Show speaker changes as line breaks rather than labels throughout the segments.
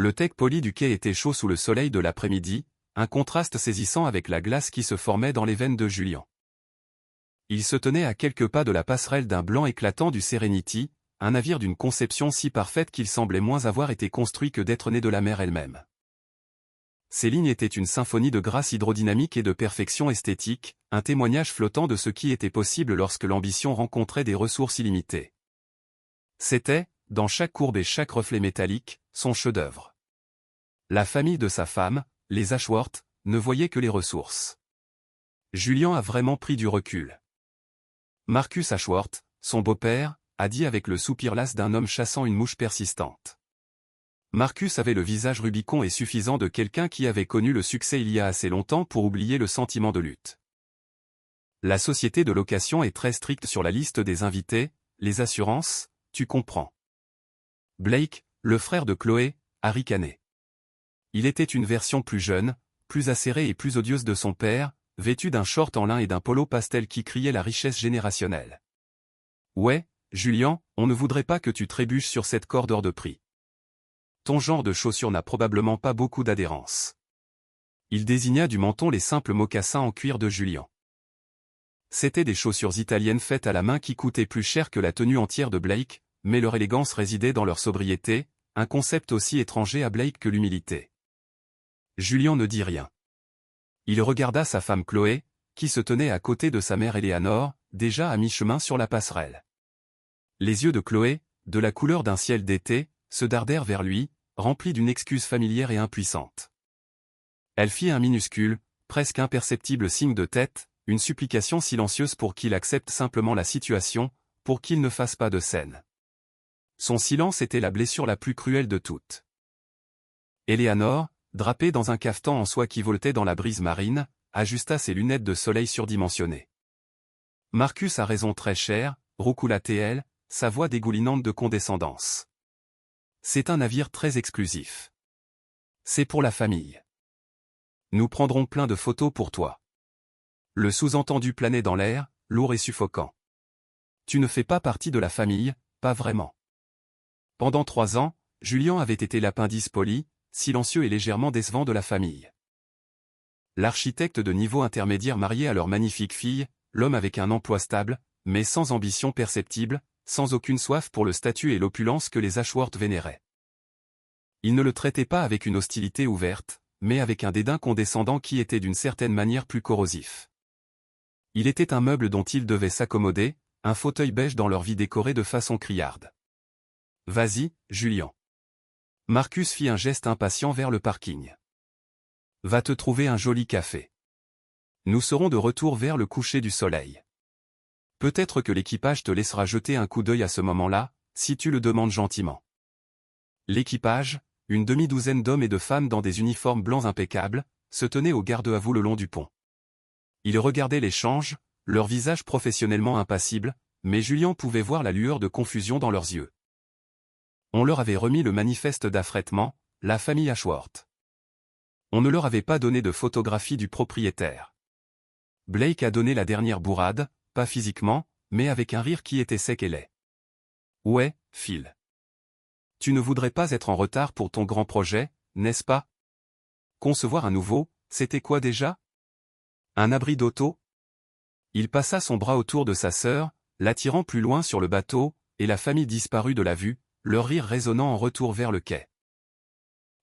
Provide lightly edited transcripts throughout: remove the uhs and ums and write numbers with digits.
Le tech poli du quai était chaud sous le soleil de l'après-midi, un contraste saisissant avec la glace qui se formait dans les veines de Julian. Il se tenait à quelques pas de la passerelle d'un blanc éclatant du Serenity, un navire d'une conception si parfaite qu'il semblait moins avoir été construit que d'être né de la mer elle-même. Ces lignes étaient une symphonie de grâce hydrodynamique et de perfection esthétique, un témoignage flottant de ce qui était possible lorsque l'ambition rencontrait des ressources illimitées. C'était, dans chaque courbe et chaque reflet métallique, son chef-d'œuvre. La famille de sa femme, les Ashworth, ne voyait que les ressources. Julian a vraiment pris du recul. Marcus Ashworth, son beau-père, a dit avec le soupir las d'un homme chassant une mouche persistante. Marcus avait le visage Rubicon et suffisant de quelqu'un qui avait connu le succès il y a assez longtemps pour oublier le sentiment de lutte. La société de location est très stricte sur la liste des invités, les assurances, tu comprends. Blake, le frère de Chloé, a ricané. Il était une version plus jeune, plus acérée et plus odieuse de son père, vêtu d'un short en lin et d'un polo pastel qui criait la richesse générationnelle. Ouais, Julian, on ne voudrait pas que tu trébuches sur cette corde hors de prix. Ton genre de chaussures n'a probablement pas beaucoup d'adhérence. Il désigna du menton les simples mocassins en cuir de Julian. C'étaient des chaussures italiennes faites à la main qui coûtaient plus cher que la tenue entière de Blake, mais leur élégance résidait dans leur sobriété, un concept aussi étranger à Blake que l'humilité. Julian ne dit rien. Il regarda sa femme Chloé, qui se tenait à côté de sa mère Eleanor, déjà à mi-chemin sur la passerelle. Les yeux de Chloé, de la couleur d'un ciel d'été, se dardèrent vers lui, remplis d'une excuse familière et impuissante. Elle fit un minuscule, presque imperceptible signe de tête, une supplication silencieuse pour qu'il accepte simplement la situation, pour qu'il ne fasse pas de scène. Son silence était la blessure la plus cruelle de toutes. Eleanor, drapée dans un cafetan en soie qui voltait dans la brise marine, ajusta ses lunettes de soleil surdimensionnées. Marcus a raison très cher, roucoula-t-elle, sa voix dégoulinante de condescendance. C'est un navire très exclusif. C'est pour la famille. Nous prendrons plein de photos pour toi. Le sous-entendu planait dans l'air, lourd et suffocant. Tu ne fais pas partie de la famille, pas vraiment. Pendant 3 ans, Julian avait été l'appendice poli, silencieux et légèrement décevant de la famille. L'architecte de niveau intermédiaire marié à leur magnifique fille, l'homme avec un emploi stable, mais sans ambition perceptible, sans aucune soif pour le statut et l'opulence que les Ashworth vénéraient. Il ne le traitait pas avec une hostilité ouverte, mais avec un dédain condescendant qui était d'une certaine manière plus corrosif. Il était un meuble dont ils devaient s'accommoder, un fauteuil beige dans leur vie décorée de façon criarde. « Vas-y, Julian. » Marcus fit un geste impatient vers le parking. « Va te trouver un joli café. Nous serons de retour vers le coucher du soleil. Peut-être que l'équipage te laissera jeter un coup d'œil à ce moment-là, si tu le demandes gentiment. » L'équipage, une demi-douzaine d'hommes et de femmes dans des uniformes blancs impeccables, se tenait au garde-à-vous le long du pont. Ils regardaient l'échange, leurs visages professionnellement impassibles, mais Julian pouvait voir la lueur de confusion dans leurs yeux. On leur avait remis le manifeste d'affrètement, la famille Ashworth. On ne leur avait pas donné de photographie du propriétaire. Blake a donné la dernière bourrade, pas physiquement, mais avec un rire qui était sec et laid. « Ouais, Phil. Tu ne voudrais pas être en retard pour ton grand projet, n'est-ce pas? Concevoir un nouveau, c'était quoi déjà? Un abri d'auto? » Il passa son bras autour de sa sœur, l'attirant plus loin sur le bateau, et la famille disparut de la vue, leur rire résonnant en retour vers le quai.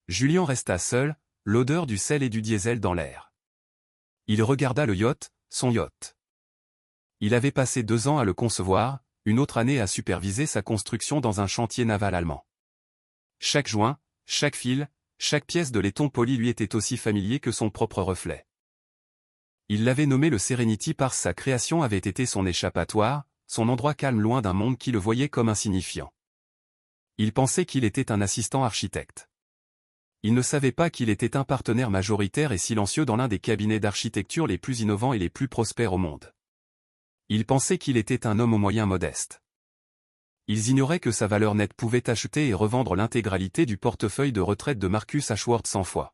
Julian resta seul, l'odeur du sel et du diesel dans l'air. Il regarda le yacht, son yacht. Il avait passé 2 ans à le concevoir, une autre année à superviser sa construction dans un chantier naval allemand. Chaque joint, chaque fil, chaque pièce de laiton poli lui était aussi familier que son propre reflet. Il l'avait nommé le Serenity parce que sa création avait été son échappatoire, son endroit calme loin d'un monde qui le voyait comme insignifiant. Il pensait qu'il était un assistant architecte. Il ne savait pas qu'il était un partenaire majoritaire et silencieux dans l'un des cabinets d'architecture les plus innovants et les plus prospères au monde. Il pensait qu'il était un homme aux moyens modestes. Ils ignoraient que sa valeur nette pouvait acheter et revendre l'intégralité du portefeuille de retraite de Marcus Ashworth 100 fois.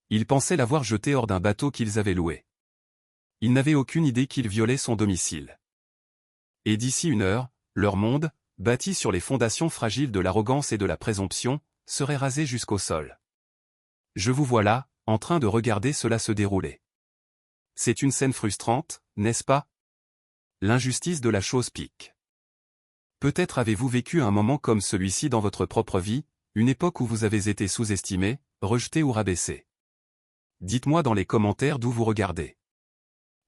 Ils pensaient l'avoir jeté hors d'un bateau qu'ils avaient loué. Ils n'avaient aucune idée qu'il violait son domicile. Et d'ici 1 heure, leur monde, bâti sur les fondations fragiles de l'arrogance et de la présomption, serait rasé jusqu'au sol. Je vous vois là, en train de regarder cela se dérouler. C'est une scène frustrante, n'est-ce pas? L'injustice de la chose pique. Peut-être avez-vous vécu un moment comme celui-ci dans votre propre vie, une époque où vous avez été sous-estimé, rejeté ou rabaissé. Dites-moi dans les commentaires d'où vous regardez.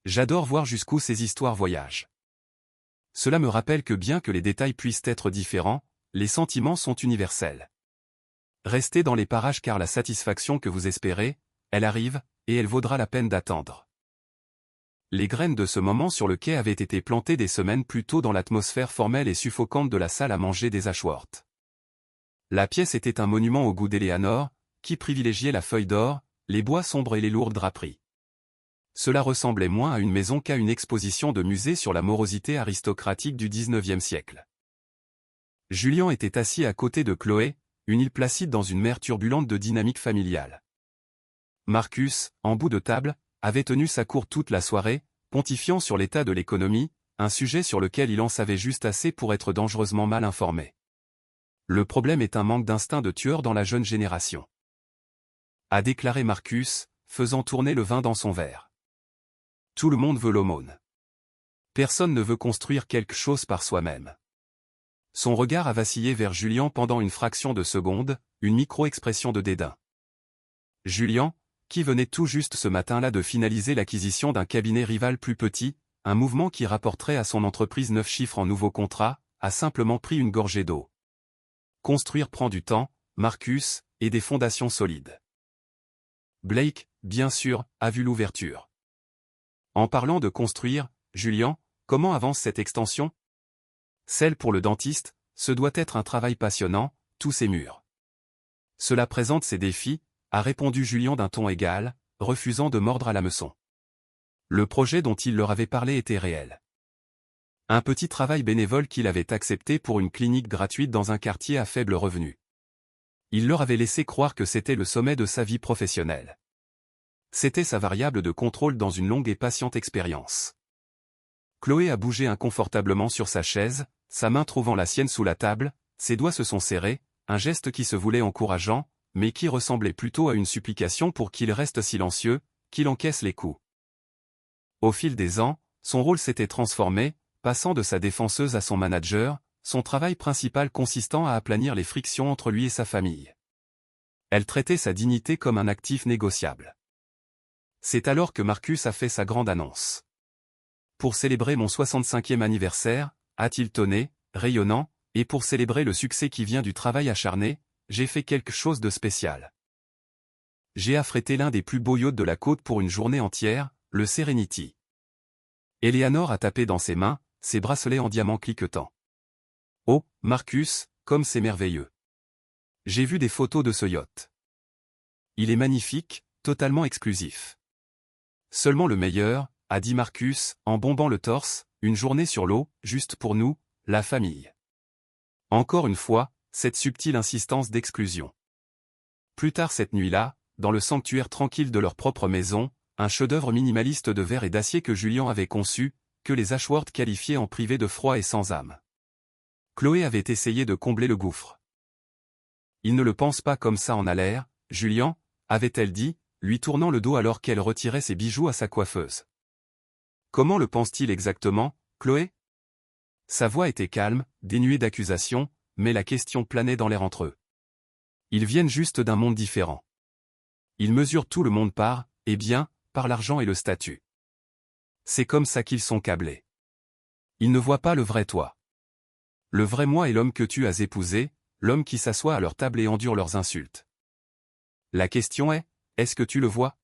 J'adore voir jusqu'où ces histoires voyagent. Cela me rappelle que bien que les détails puissent être différents, les sentiments sont universels. Restez dans les parages car la satisfaction que vous espérez, elle arrive, et elle vaudra la peine d'attendre. Les graines de ce moment sur le quai avaient été plantées des semaines plus tôt dans l'atmosphère formelle et suffocante de la salle à manger des Ashworth. La pièce était un monument au goût d'Eleanor, qui privilégiait la feuille d'or, les bois sombres et les lourdes draperies. Cela ressemblait moins à une maison qu'à une exposition de musée sur la morosité aristocratique du XIXe siècle. Julian était assis à côté de Chloé, une île placide dans une mer turbulente de dynamique familiale. Marcus, en bout de table, avait tenu sa cour toute la soirée, pontifiant sur l'état de l'économie, un sujet sur lequel il en savait juste assez pour être dangereusement mal informé. Le problème est un manque d'instinct de tueur dans la jeune génération, a déclaré Marcus, faisant tourner le vin dans son verre. Tout le monde veut l'aumône. Personne ne veut construire quelque chose par soi-même. Son regard a vacillé vers Julian pendant une fraction de seconde, une micro-expression de dédain. Julian, qui venait tout juste ce matin-là de finaliser l'acquisition d'un cabinet rival plus petit, un mouvement qui rapporterait à son entreprise 9 chiffres en nouveaux contrats, a simplement pris une gorgée d'eau. Construire prend du temps, Marcus, et des fondations solides. Blake, bien sûr, a vu l'ouverture. En parlant de construire, Julian, comment avance cette extension? Celle pour le dentiste, ce doit être un travail passionnant, tous ces murs. Cela présente ses défis, a répondu Julian d'un ton égal, refusant de mordre à l'hameçon. Le projet dont il leur avait parlé était réel. Un petit travail bénévole qu'il avait accepté pour une clinique gratuite dans un quartier à faible revenu. Il leur avait laissé croire que c'était le sommet de sa vie professionnelle. C'était sa variable de contrôle dans une longue et patiente expérience. Chloé a bougé inconfortablement sur sa chaise, sa main trouvant la sienne sous la table, ses doigts se sont serrés, un geste qui se voulait encourageant, mais qui ressemblait plutôt à une supplication pour qu'il reste silencieux, qu'il encaisse les coups. Au fil des ans, son rôle s'était transformé, passant de sa défenseuse à son manager, son travail principal consistant à aplanir les frictions entre lui et sa famille. Elle traitait sa dignité comme un actif négociable. C'est alors que Marcus a fait sa grande annonce. Pour célébrer mon 65e anniversaire, a-t-il tonné, rayonnant, et pour célébrer le succès qui vient du travail acharné, j'ai fait quelque chose de spécial. J'ai affrété l'un des plus beaux yachts de la côte pour une journée entière, le Serenity. Eleanor a tapé dans ses mains, ses bracelets en diamant cliquetants. Oh, Marcus, comme c'est merveilleux. J'ai vu des photos de ce yacht. Il est magnifique, totalement exclusif. Seulement le meilleur, a dit Marcus, en bombant le torse, une journée sur l'eau, juste pour nous, la famille. Encore une fois, cette subtile insistance d'exclusion. Plus tard cette nuit-là, dans le sanctuaire tranquille de leur propre maison, un chef-d'œuvre minimaliste de verre et d'acier que Julian avait conçu, que les Ashworth qualifiaient en privé de froid et sans âme. Chloé avait essayé de combler le gouffre. Il ne le pense pas comme ça en a l'air, Julian, avait-elle dit, lui tournant le dos alors qu'elle retirait ses bijoux à sa coiffeuse. Comment le pense-t-il exactement, Chloé? Sa voix était calme, dénuée d'accusation, mais la question planait dans l'air entre eux. Ils viennent juste d'un monde différent. Ils mesurent tout le monde par, eh bien, par l'argent et le statut. C'est comme ça qu'ils sont câblés. Ils ne voient pas le vrai toi. Le vrai moi est l'homme que tu as épousé, l'homme qui s'assoit à leur table et endure leurs insultes. La question est, est-ce que tu le vois?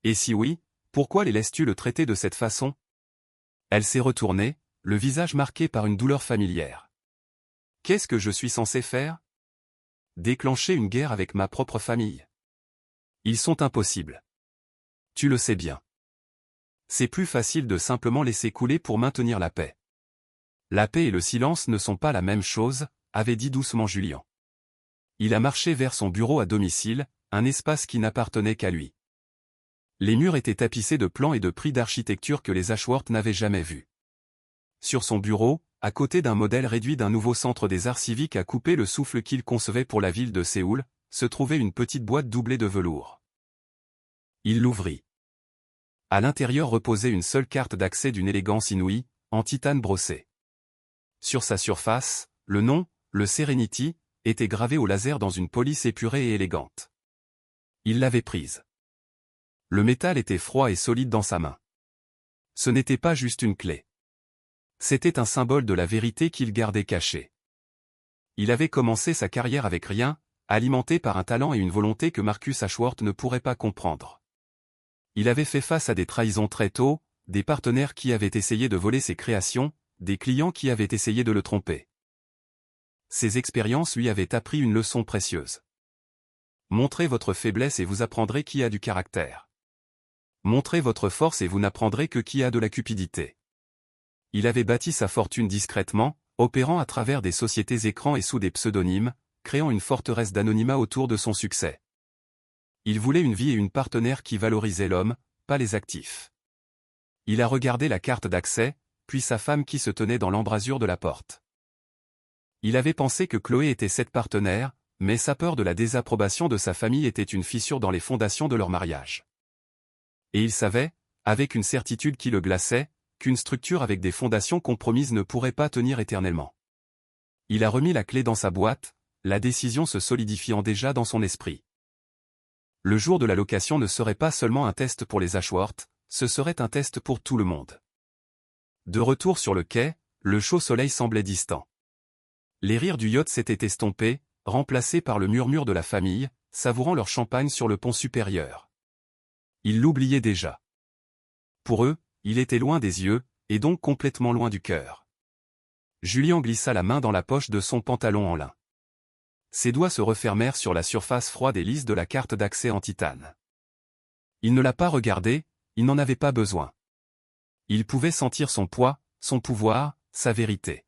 Et si oui, pourquoi les laisses-tu le traiter de cette façon? Elle s'est retournée, le visage marqué par une douleur familière. Qu'est-ce que je suis censé faire? Déclencher une guerre avec ma propre famille. Ils sont impossibles. Tu le sais bien. C'est plus facile de simplement laisser couler pour maintenir la paix. La paix et le silence ne sont pas la même chose, avait dit doucement Julian. Il a marché vers son bureau à domicile, un espace qui n'appartenait qu'à lui. Les murs étaient tapissés de plans et de prix d'architecture que les Ashworth n'avaient jamais vus. Sur son bureau, à côté d'un modèle réduit d'un nouveau centre des arts civiques à couper le souffle qu'il concevait pour la ville de Séoul, se trouvait une petite boîte doublée de velours. Il l'ouvrit. À l'intérieur reposait une seule carte d'accès d'une élégance inouïe, en titane brossé. Sur sa surface, le nom, le Serenity, était gravé au laser dans une police épurée et élégante. Il l'avait prise. Le métal était froid et solide dans sa main. Ce n'était pas juste une clé. C'était un symbole de la vérité qu'il gardait cachée. Il avait commencé sa carrière avec rien, alimenté par un talent et une volonté que Marcus Ashworth ne pourrait pas comprendre. Il avait fait face à des trahisons très tôt, des partenaires qui avaient essayé de voler ses créations, des clients qui avaient essayé de le tromper. Ces expériences lui avaient appris une leçon précieuse. Montrez votre faiblesse et vous apprendrez qui a du caractère. Montrez votre force et vous n'apprendrez que qui a de la cupidité. Il avait bâti sa fortune discrètement, opérant à travers des sociétés écrans et sous des pseudonymes, créant une forteresse d'anonymat autour de son succès. Il voulait une vie et une partenaire qui valorisaient l'homme, pas les actifs. Il a regardé la carte d'accès, puis sa femme qui se tenait dans l'embrasure de la porte. Il avait pensé que Chloé était cette partenaire, mais sa peur de la désapprobation de sa famille était une fissure dans les fondations de leur mariage. Et il savait, avec une certitude qui le glaçait, qu'une structure avec des fondations compromises ne pourrait pas tenir éternellement. Il a remis la clé dans sa boîte, la décision se solidifiant déjà dans son esprit. Le jour de la location ne serait pas seulement un test pour les Ashworth, ce serait un test pour tout le monde. De retour sur le quai, le chaud soleil semblait distant. Les rires du yacht s'étaient estompés, remplacés par le murmure de la famille, savourant leur champagne sur le pont supérieur. Ils l'oubliaient déjà. Pour eux, il était loin des yeux, et donc complètement loin du cœur. Julien glissa la main dans la poche de son pantalon en lin. Ses doigts se refermèrent sur la surface froide et lisse de la carte d'accès en titane. Il ne l'a pas regardée, il n'en avait pas besoin. Il pouvait sentir son poids, son pouvoir, sa vérité.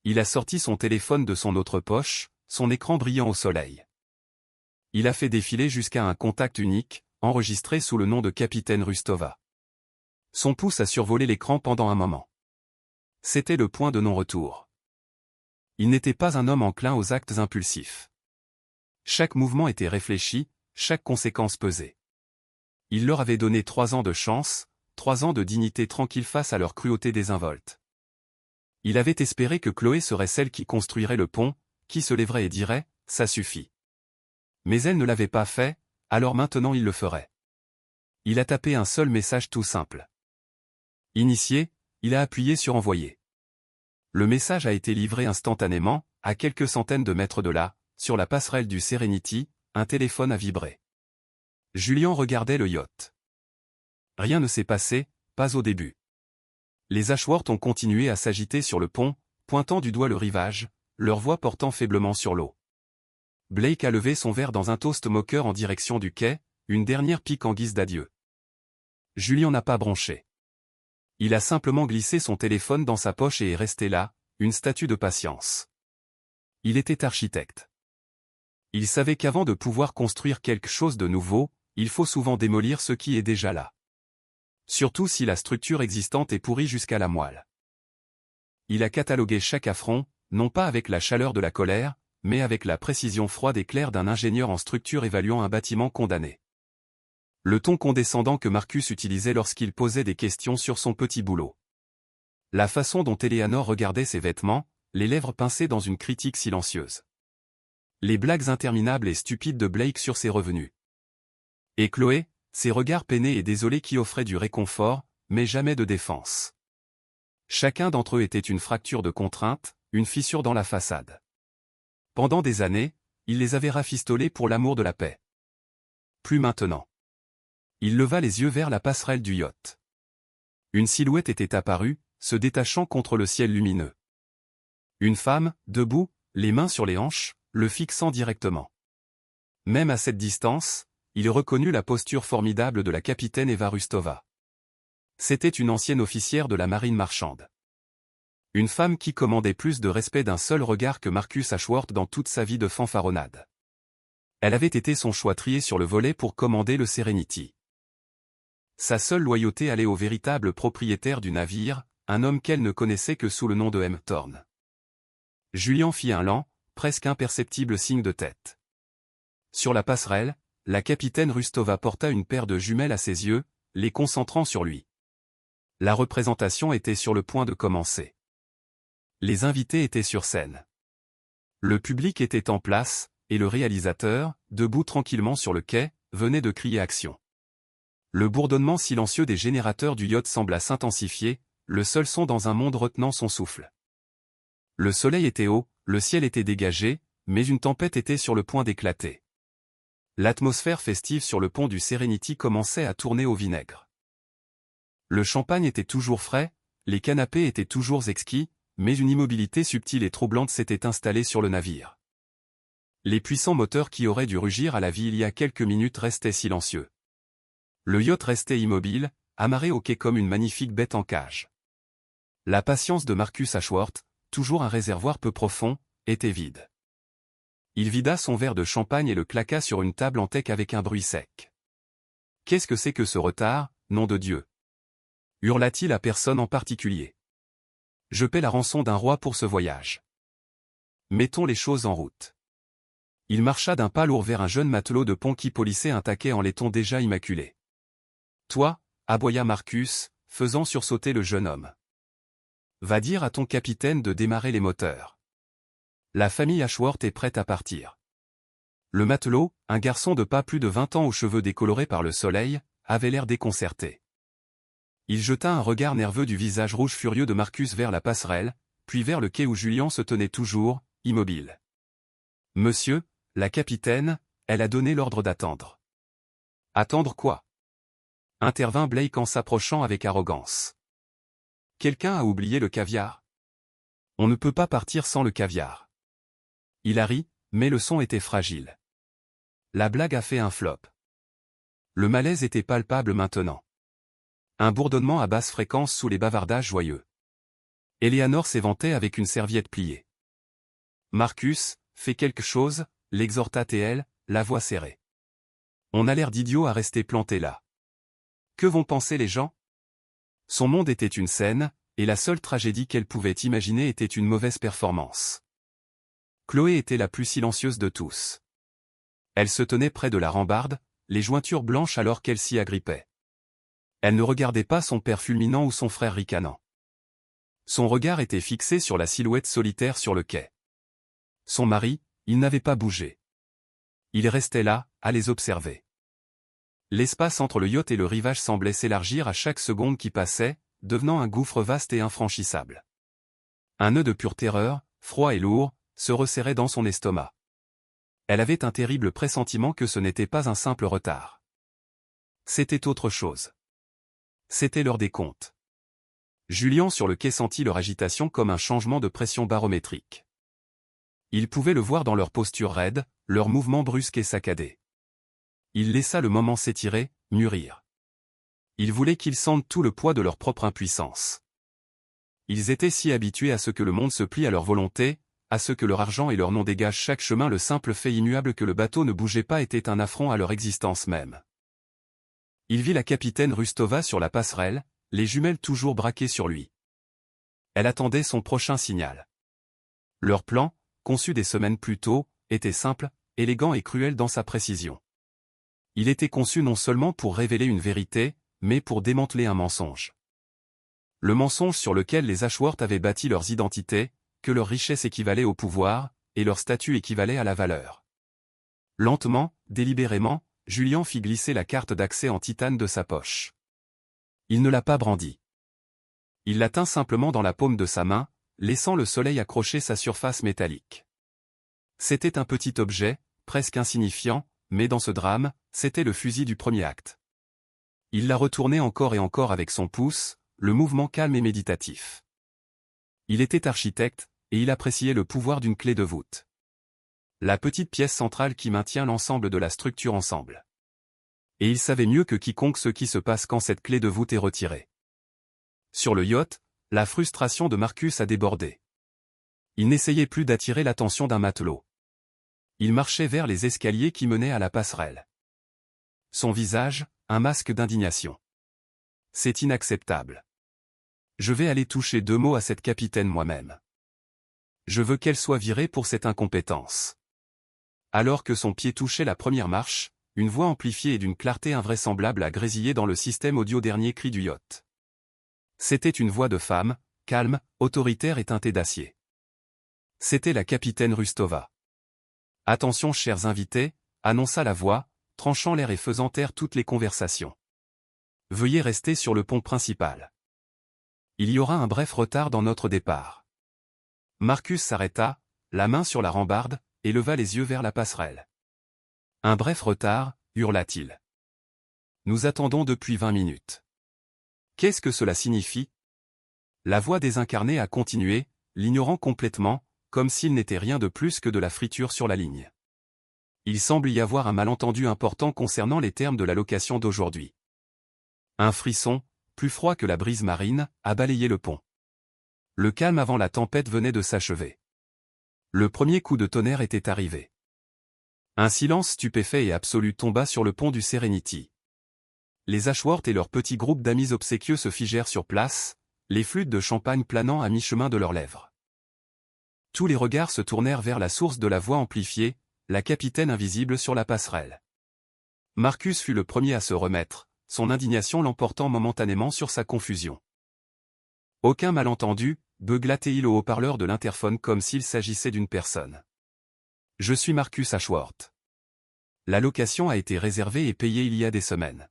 Il a sorti son téléphone de son autre poche, son écran brillant au soleil. Il a fait défiler jusqu'à un contact unique, enregistré sous le nom de Capitaine Rustova. Son pouce a survolé l'écran pendant un moment. C'était le point de non-retour. Il n'était pas un homme enclin aux actes impulsifs. Chaque mouvement était réfléchi, chaque conséquence pesée. Il leur avait donné 3 ans de chance, 3 ans de dignité tranquille face à leur cruauté désinvolte. Il avait espéré que Chloé serait celle qui construirait le pont, qui se lèverait et dirait « ça suffit ». Mais elle ne l'avait pas fait, alors maintenant il le ferait. Il a tapé un seul message tout simple. Initié, il a appuyé sur envoyer. Le message a été livré instantanément, à quelques centaines de mètres de là, sur la passerelle du Serenity, un téléphone a vibré. Julien regardait le yacht. Rien ne s'est passé, pas au début. Les Ashworth ont continué à s'agiter sur le pont, pointant du doigt le rivage, leur voix portant faiblement sur l'eau. Blake a levé son verre dans un toast moqueur en direction du quai, une dernière pique en guise d'adieu. Julien n'a pas bronché. Il a simplement glissé son téléphone dans sa poche et est resté là, une statue de patience. Il était architecte. Il savait qu'avant de pouvoir construire quelque chose de nouveau, il faut souvent démolir ce qui est déjà là. Surtout si la structure existante est pourrie jusqu'à la moelle. Il a catalogué chaque affront, non pas avec la chaleur de la colère, mais avec la précision froide et claire d'un ingénieur en structure évaluant un bâtiment condamné. Le ton condescendant que Marcus utilisait lorsqu'il posait des questions sur son petit boulot. La façon dont Eleanor regardait ses vêtements, les lèvres pincées dans une critique silencieuse. Les blagues interminables et stupides de Blake sur ses revenus. Et Chloé, ses regards peinés et désolés qui offraient du réconfort, mais jamais de défense. Chacun d'entre eux était une fracture de contrainte, une fissure dans la façade. Pendant des années, il les avait rafistolés pour l'amour de la paix. Plus maintenant. Il leva les yeux vers la passerelle du yacht. Une silhouette était apparue, se détachant contre le ciel lumineux. Une femme, debout, les mains sur les hanches, le fixant directement. Même à cette distance, il reconnut la posture formidable de la capitaine Eva Rustova. C'était une ancienne officière de la marine marchande. Une femme qui commandait plus de respect d'un seul regard que Marcus Ashworth dans toute sa vie de fanfaronnade. Elle avait été son choix trié sur le volet pour commander le Serenity. Sa seule loyauté allait au véritable propriétaire du navire, un homme qu'elle ne connaissait que sous le nom de M. Thorne. Julian fit un lent, presque imperceptible signe de tête. Sur la passerelle, la capitaine Rustova porta une paire de jumelles à ses yeux, les concentrant sur lui. La représentation était sur le point de commencer. Les invités étaient sur scène. Le public était en place, et le réalisateur, debout tranquillement sur le quai, venait de crier action. Le bourdonnement silencieux des générateurs du yacht sembla s'intensifier, le seul son dans un monde retenant son souffle. Le soleil était haut, le ciel était dégagé, mais une tempête était sur le point d'éclater. L'atmosphère festive sur le pont du Serenity commençait à tourner au vinaigre. Le champagne était toujours frais, les canapés étaient toujours exquis, mais une immobilité subtile et troublante s'était installée sur le navire. Les puissants moteurs qui auraient dû rugir à la vie il y a quelques minutes restaient silencieux. Le yacht restait immobile, amarré au quai comme une magnifique bête en cage. La patience de Marcus Ashworth, toujours un réservoir peu profond, était vide. Il vida son verre de champagne et le claqua sur une table en teck avec un bruit sec. « Qu'est-ce que c'est que ce retard, nom de Dieu » hurla-t-il à personne en particulier. « Je paie la rançon d'un roi pour ce voyage. Mettons les choses en route. » Il marcha d'un pas lourd vers un jeune matelot de pont qui polissait un taquet en laiton déjà immaculé. « Toi, » aboya Marcus, faisant sursauter le jeune homme. « Va dire à ton capitaine de démarrer les moteurs. La famille Ashworth est prête à partir. » Le matelot, un garçon de pas plus de 20 ans aux cheveux décolorés par le soleil, avait l'air déconcerté. Il jeta un regard nerveux du visage rouge furieux de Marcus vers la passerelle, puis vers le quai où Julian se tenait toujours, immobile. « Monsieur, la capitaine, elle a donné l'ordre d'attendre. » « Attendre quoi ?» intervint Blake en s'approchant avec arrogance. « Quelqu'un a oublié le caviar ? On ne peut pas partir sans le caviar. » Il a ri, mais le son était fragile. La blague a fait un flop. Le malaise était palpable maintenant. Un bourdonnement à basse fréquence sous les bavardages joyeux. Eleanor s'éventait avec une serviette pliée. « Marcus, fais quelque chose » l'exhorta-t-elle, la voix serrée. « On a l'air d'idiots à rester plantés là. Que vont penser les gens ?» Son monde était une scène, et la seule tragédie qu'elle pouvait imaginer était une mauvaise performance. Chloé était la plus silencieuse de tous. Elle se tenait près de la rambarde, les jointures blanches alors qu'elle s'y agrippait. Elle ne regardait pas son père fulminant ou son frère ricanant. Son regard était fixé sur la silhouette solitaire sur le quai. Son mari, il n'avait pas bougé. Il restait là, à les observer. L'espace entre le yacht et le rivage semblait s'élargir à chaque seconde qui passait, devenant un gouffre vaste et infranchissable. Un nœud de pure terreur, froid et lourd, se resserrait dans son estomac. Elle avait un terrible pressentiment que ce n'était pas un simple retard. C'était autre chose. C'était l'heure des comptes. Julian sur le quai sentit leur agitation comme un changement de pression barométrique. Il pouvait le voir dans leur posture raide, leurs mouvements brusques et saccadés. Il laissa le moment s'étirer, mûrir. Il voulait qu'ils sentent tout le poids de leur propre impuissance. Ils étaient si habitués à ce que le monde se plie à leur volonté, à ce que leur argent et leur nom dégagent chaque chemin, le simple fait immuable que le bateau ne bougeait pas était un affront à leur existence même. Il vit la capitaine Rustova sur la passerelle, les jumelles toujours braquées sur lui. Elle attendait son prochain signal. Leur plan, conçu des semaines plus tôt, était simple, élégant et cruel dans sa précision. Il était conçu non seulement pour révéler une vérité, mais pour démanteler un mensonge. Le mensonge sur lequel les Ashworth avaient bâti leurs identités, que leur richesse équivalait au pouvoir, et leur statut équivalait à la valeur. Lentement, délibérément, Julian fit glisser la carte d'accès en titane de sa poche. Il ne l'a pas brandie. Il la tint simplement dans la paume de sa main, laissant le soleil accrocher sa surface métallique. C'était un petit objet, presque insignifiant, mais dans ce drame, c'était le fusil du premier acte. Il la retournait encore et encore avec son pouce, le mouvement calme et méditatif. Il était architecte, et il appréciait le pouvoir d'une clé de voûte. La petite pièce centrale qui maintient l'ensemble de la structure ensemble. Et il savait mieux que quiconque ce qui se passe quand cette clé de voûte est retirée. Sur le yacht, la frustration de Marcus a débordé. Il n'essayait plus d'attirer l'attention d'un matelot. Il marchait vers les escaliers qui menaient à la passerelle. Son visage, un masque d'indignation. C'est inacceptable. Je vais aller toucher 2 mots à cette capitaine moi-même. Je veux qu'elle soit virée pour cette incompétence. » Alors que son pied touchait la première marche, une voix amplifiée et d'une clarté invraisemblable a grésillé dans le système audio dernier cri du yacht. C'était une voix de femme, calme, autoritaire et teintée d'acier. C'était la capitaine Rustova. « Attention chers invités », annonça la voix, tranchant l'air et faisant taire toutes les conversations. « Veuillez rester sur le pont principal. Il y aura un bref retard dans notre départ. » Marcus s'arrêta, la main sur la rambarde, et leva les yeux vers la passerelle. « Un bref retard » hurla-t-il. « Nous attendons depuis 20 minutes. » « Qu'est-ce que cela signifie » La voix désincarnée a continué, l'ignorant complètement, comme s'il n'était rien de plus que de la friture sur la ligne. Il semble y avoir un malentendu important concernant les termes de la location d'aujourd'hui. Un frisson, plus froid que la brise marine, a balayé le pont. Le calme avant la tempête venait de s'achever. Le premier coup de tonnerre était arrivé. Un silence stupéfait et absolu tomba sur le pont du Serenity. Les Ashworth et leur petit groupe d'amis obséquieux se figèrent sur place, les flûtes de champagne planant à mi-chemin de leurs lèvres. Tous les regards se tournèrent vers la source de la voix amplifiée, la capitaine invisible sur la passerelle. Marcus fut le premier à se remettre, son indignation l'emportant momentanément sur sa confusion. « Aucun malentendu » beugla-t-il au haut-parleur de l'interphone comme s'il s'agissait d'une personne. « Je suis Marcus Ashworth. La location a été réservée et payée il y a des semaines.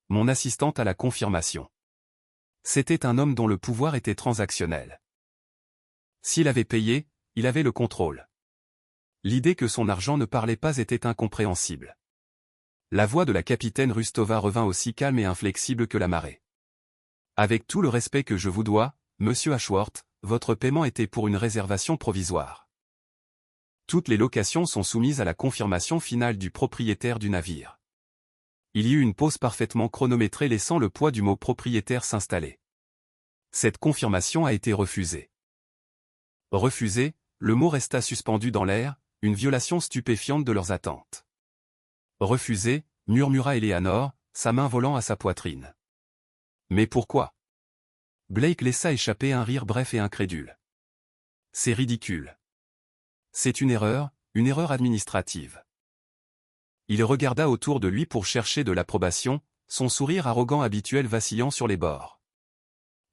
Mon assistante a la confirmation. » C'était un homme dont le pouvoir était transactionnel. S'il avait payé, il avait le contrôle. L'idée que son argent ne parlait pas était incompréhensible. La voix de la capitaine Rustova revint aussi calme et inflexible que la marée. « Avec tout le respect que je vous dois, monsieur Ashworth, votre paiement était pour une réservation provisoire. Toutes les locations sont soumises à la confirmation finale du propriétaire du navire. » Il y eut une pause parfaitement chronométrée laissant le poids du mot propriétaire s'installer. Cette confirmation a été refusée. Refusée, le mot resta suspendu dans l'air, une violation stupéfiante de leurs attentes. Refusée, murmura Eleanor, sa main volant à sa poitrine. Mais pourquoi ? Blake laissa échapper un rire bref et incrédule. C'est ridicule. C'est une erreur administrative. Il regarda autour de lui pour chercher de l'approbation, son sourire arrogant habituel vacillant sur les bords.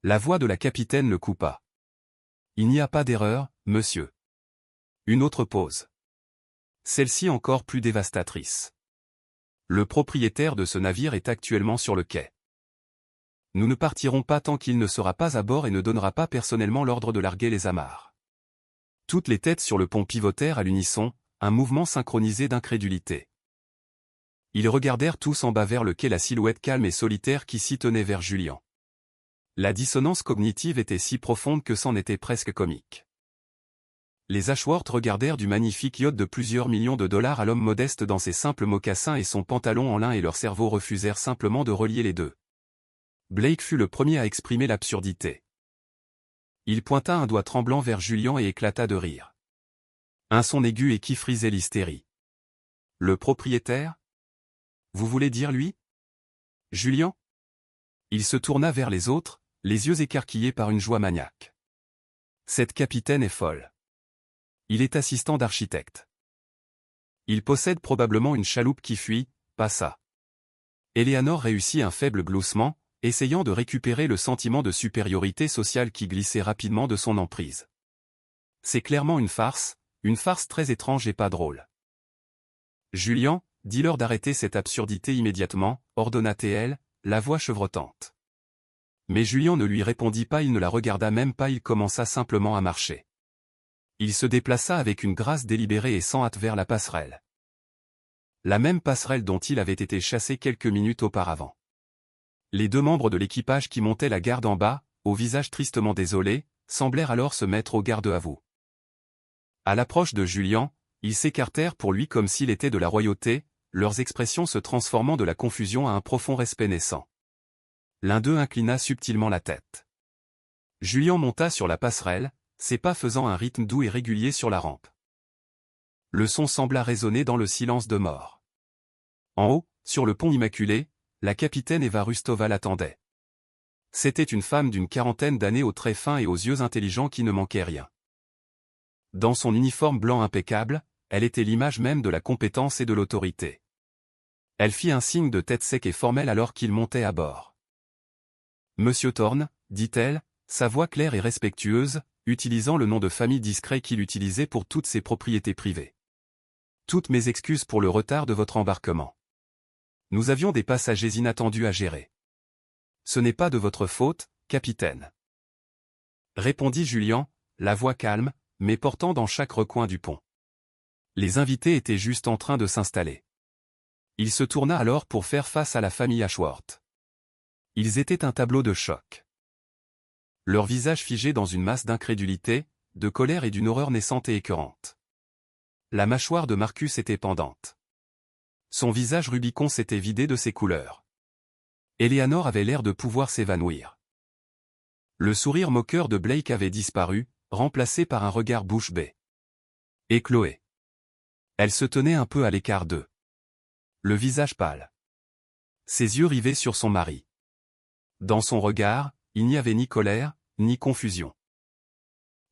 La voix de la capitaine le coupa. « Il n'y a pas d'erreur, monsieur. » Une autre pause. Celle-ci encore plus dévastatrice. « Le propriétaire de ce navire est actuellement sur le quai. Nous ne partirons pas tant qu'il ne sera pas à bord et ne donnera pas personnellement l'ordre de larguer les amarres. » Toutes les têtes sur le pont pivotèrent à l'unisson, un mouvement synchronisé d'incrédulité. Ils regardèrent tous en bas vers le quai la silhouette calme et solitaire qui s'y tenait vers Julian. La dissonance cognitive était si profonde que c'en était presque comique. Les Ashworth regardèrent du magnifique yacht de plusieurs millions de dollars à l'homme modeste dans ses simples mocassins et son pantalon en lin et leurs cerveaux refusèrent simplement de relier les deux. Blake fut le premier à exprimer l'absurdité. Il pointa un doigt tremblant vers Julian et éclata de rire. Un son aigu et qui frisait l'hystérie. « Le propriétaire ? Vous voulez dire lui ? Julian ?» Il se tourna vers les autres, les yeux écarquillés par une joie maniaque. « Cette capitaine est folle. Il est assistant d'architecte. Il possède probablement une chaloupe qui fuit, pas ça. » Eleanor réussit un faible gloussement, essayant de récupérer le sentiment de supériorité sociale qui glissait rapidement de son emprise. « C'est clairement une farce très étrange et pas drôle. »« Julian, dis-leur d'arrêter cette absurdité immédiatement, » ordonna-t-elle, la voix chevrotante. Mais Julian ne lui répondit pas, il ne la regarda même pas, il commença simplement à marcher. Il se déplaça avec une grâce délibérée et sans hâte vers la passerelle. La même passerelle dont il avait été chassé quelques minutes auparavant. Les deux membres de l'équipage qui montaient la garde en bas, au visage tristement désolé, semblèrent alors se mettre au garde-à-vous. À l'approche de Julian, ils s'écartèrent pour lui comme s'il était de la royauté, leurs expressions se transformant de la confusion à un profond respect naissant. L'un d'eux inclina subtilement la tête. Julian monta sur la passerelle, ses pas faisant un rythme doux et régulier sur la rampe. Le son sembla résonner dans le silence de mort. En haut, sur le pont immaculé, la capitaine Eva Rustova l'attendait. C'était une femme d'une quarantaine d'années aux traits fins et aux yeux intelligents qui ne manquaient rien. Dans son uniforme blanc impeccable, elle était l'image même de la compétence et de l'autorité. Elle fit un signe de tête sec et formel alors qu'il montait à bord. « Monsieur Thorne » dit-elle, sa voix claire et respectueuse, utilisant le nom de famille discret qu'il utilisait pour toutes ses propriétés privées. « Toutes mes excuses pour le retard de votre embarquement. Nous avions des passagers inattendus à gérer. Ce n'est pas de votre faute, capitaine. » Répondit Julian, la voix calme, mais portant dans chaque recoin du pont. Les invités étaient juste en train de s'installer. Il se tourna alors pour faire face à la famille Ashworth. Ils étaient un tableau de choc. Leurs visages figés dans une masse d'incrédulité, de colère et d'une horreur naissante et écœurante. La mâchoire de Marcus était pendante. Son visage Rubicon s'était vidé de ses couleurs. Eleanor avait l'air de pouvoir s'évanouir. Le sourire moqueur de Blake avait disparu, remplacé par un regard bouche bée. Et Chloé. Elle se tenait un peu à l'écart d'eux. Le visage pâle. Ses yeux rivés sur son mari. Dans son regard, il n'y avait ni colère, ni confusion.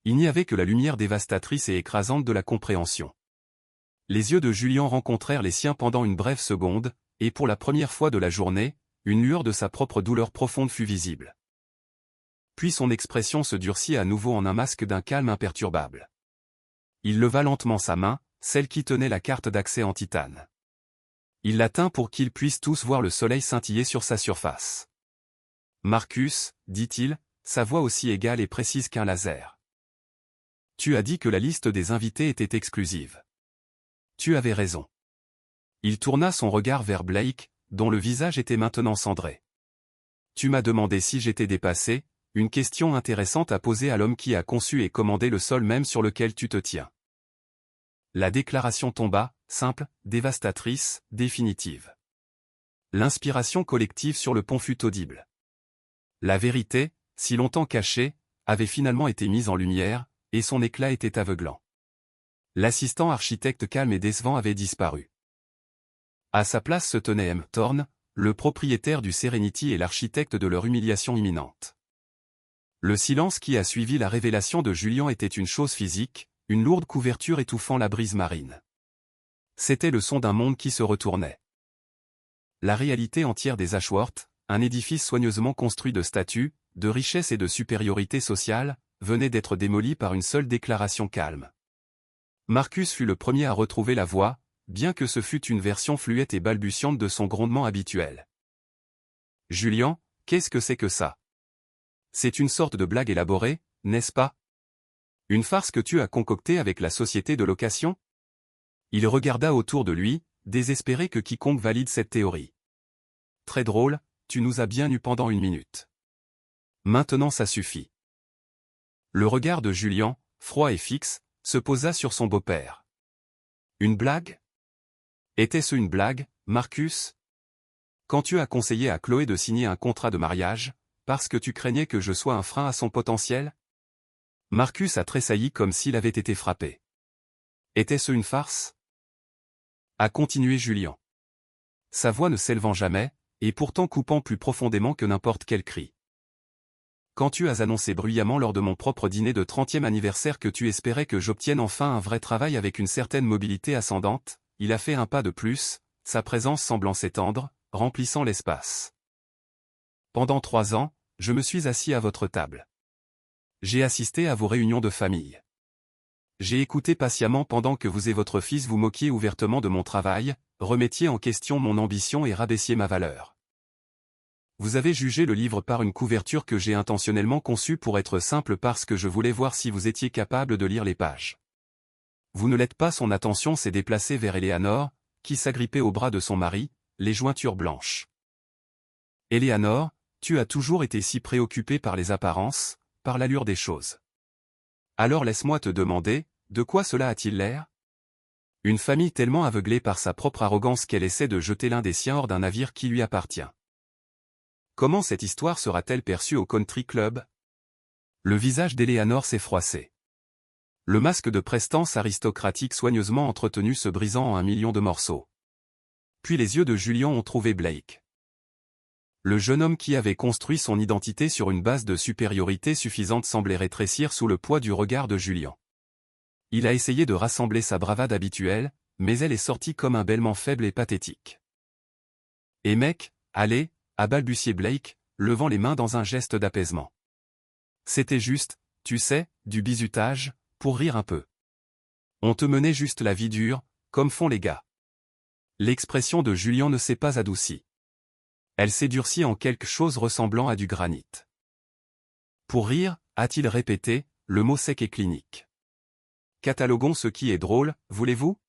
Il n'y avait que la lumière dévastatrice et écrasante de la compréhension. Les yeux de Julian rencontrèrent les siens pendant une brève seconde, et pour la première fois de la journée, une lueur de sa propre douleur profonde fut visible. Puis son expression se durcit à nouveau en un masque d'un calme imperturbable. Il leva lentement sa main, celle qui tenait la carte d'accès en titane. Il la tint pour qu'ils puissent tous voir le soleil scintiller sur sa surface. « Marcus, dit-il, sa voix aussi égale et précise qu'un laser. Tu as dit que la liste des invités était exclusive. Tu avais raison. » Il tourna son regard vers Blake, dont le visage était maintenant cendré. « Tu m'as demandé si j'étais dépassé, une question intéressante à poser à l'homme qui a conçu et commandé le sol même sur lequel tu te tiens. » La déclaration tomba, simple, dévastatrice, définitive. L'inspiration collective sur le pont fut audible. La vérité, si longtemps cachée, avait finalement été mise en lumière, et son éclat était aveuglant. L'assistant architecte calme et décevant avait disparu. À sa place se tenait M. Thorne, le propriétaire du Serenity et l'architecte de leur humiliation imminente. Le silence qui a suivi la révélation de Julian était une chose physique, une lourde couverture étouffant la brise marine. C'était le son d'un monde qui se retournait. La réalité entière des Ashworth, un édifice soigneusement construit de statues, de richesse et de supériorité sociale, venait d'être démoli par une seule déclaration calme. Marcus fut le premier à retrouver la voix, bien que ce fût une version fluette et balbutiante de son grondement habituel. « Julian, qu'est-ce que c'est que ça? C'est une sorte de blague élaborée, n'est-ce pas? Une farce que tu as concoctée avec la société de location ?» Il regarda autour de lui, désespéré que quiconque valide cette théorie. « Très drôle, tu nous as bien eus pendant une minute. Maintenant ça suffit. » Le regard de Julian, froid et fixe, se posa sur son beau-père. « Une blague? Était-ce une blague, Marcus? Quand tu as conseillé à Chloé de signer un contrat de mariage, parce que tu craignais que je sois un frein à son potentiel ?» Marcus a tressailli comme s'il avait été frappé. « Était-ce une farce? » A continué Julian. Sa voix ne s'élevant jamais, et pourtant coupant plus profondément que n'importe quel cri. « Quand tu as annoncé bruyamment lors de mon propre dîner de 30e anniversaire que tu espérais que j'obtienne enfin un vrai travail avec une certaine mobilité ascendante, il a fait un pas de plus, sa présence semblant s'étendre, remplissant l'espace. Pendant 3 ans, je me suis assis à votre table. J'ai assisté à vos réunions de famille. J'ai écouté patiemment pendant que vous et votre fils vous moquiez ouvertement de mon travail, remettiez en question mon ambition et rabaissiez ma valeur. Vous avez jugé le livre par une couverture que j'ai intentionnellement conçue pour être simple parce que je voulais voir si vous étiez capable de lire les pages. Vous ne l'êtes pas. Son attention s'est déplacée vers Eleanor, qui s'agrippait au bras de son mari, les jointures blanches. Eleanor, tu as toujours été si préoccupée par les apparences, par l'allure des choses. Alors laisse-moi te demander, de quoi cela a-t-il l'air? Une famille tellement aveuglée par sa propre arrogance qu'elle essaie de jeter l'un des siens hors d'un navire qui lui appartient. Comment cette histoire sera-t-elle perçue au country club? Le visage d'Eleanor s'est froissé. Le masque de prestance aristocratique soigneusement entretenu se brisant en 1 million de morceaux. Puis les yeux de Julian ont trouvé Blake. Le jeune homme qui avait construit son identité sur une base de supériorité suffisante semblait rétrécir sous le poids du regard de Julian. Il a essayé de rassembler sa bravade habituelle, mais elle est sortie comme un bêlement faible et pathétique. « Et mec, allez » a balbutié Blake, levant les mains dans un geste d'apaisement. C'était juste, tu sais, du bizutage, pour rire un peu. On te menait juste la vie dure, comme font les gars. L'expression de Julian ne s'est pas adoucie. Elle s'est durcie en quelque chose ressemblant à du granit. Pour rire, a-t-il répété, le mot sec et clinique. Cataloguons ce qui est drôle, voulez-vous?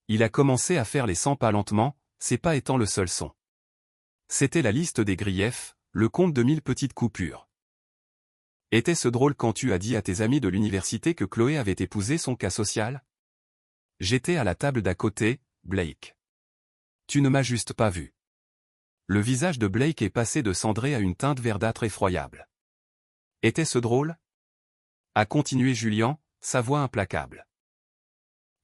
Il a commencé à faire les 100 pas lentement, ses pas étant le seul son. C'était la liste des griefs, le compte de 1000 petites coupures. Était-ce drôle quand tu as dit à tes amis de l'université que Chloé avait épousé son cas social? J'étais à la table d'à côté, Blake. Tu ne m'as juste pas vu. Le visage de Blake est passé de cendré à une teinte verdâtre effroyable. Était-ce drôle? A continué Julian, sa voix implacable.